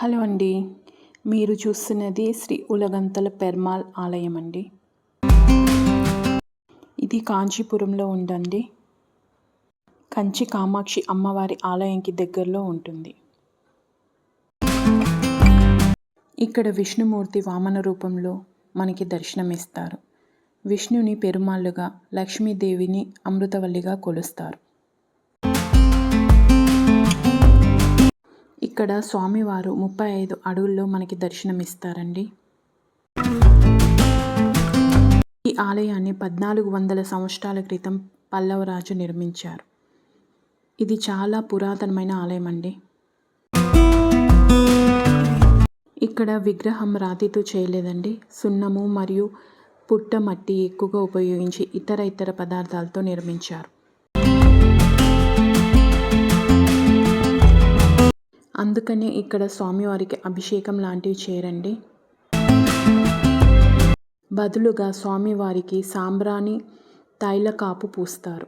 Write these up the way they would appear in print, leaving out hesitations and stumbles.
Hello అండి. మీరు చూస్తున్నది శ్రీ ఉలగంతల పెర్మాల్ ఆలయం అండి. ఇది కాంచీపురంలో ఉందండి. కంచి కామాక్షి అమ్మవారి ఆలయంకి దగ్గరలో ఉంటుంది. ఇక్కడ విష్ణుమూర్తి వామన రూపంలో మనకి దర్శనమిస్తారు. విష్ణుని పెరుమాళ్ళుగా, లక్ష్మీదేవిని అమృతవల్లిగా కొలుస్తారు. ఇక్కడ స్వామివారు 35 అడుగుల్లో మనకి దర్శనమిస్తారండి. ఈ ఆలయాన్ని 1400 సంవత్సరాల క్రితం పల్లవరాజు నిర్మించారు. ఇది చాలా పురాతనమైన ఆలయం అండి. ఇక్కడ విగ్రహం రాతితో చేయలేదండి. సున్నము మరియు పుట్ట మట్టి ఎక్కువగా ఉపయోగించి ఇతర పదార్థాలతో నిర్మించారు. అందుకనే ఇక్కడ స్వామివారికి అభిషేకం లాంటివి చేయరండి. బదులుగా స్వామివారికి సాంబ్రాణి తైల కాపు పూస్తారు.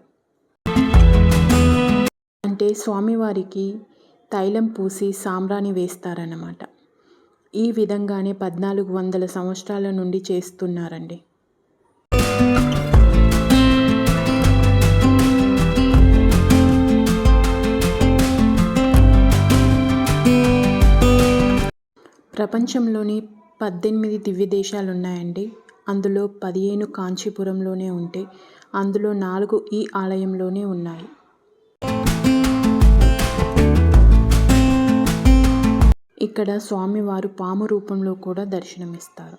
అంటే స్వామివారికి తైలం పూసి సాంబ్రాణి వేస్తారన్నమాట. ఈ విధంగానే 1400 సంవత్సరాల నుండి చేస్తున్నారండి. ప్రపంచంలోని 18 దివ్య దేశాలు ఉన్నాయండి. అందులో 15 కాంచీపురంలోనే ఉంటే అందులో 4 ఈ ఆలయంలోనే ఉన్నాయి. ఇక్కడ స్వామివారు పాము రూపంలో కూడా దర్శనమిస్తారు.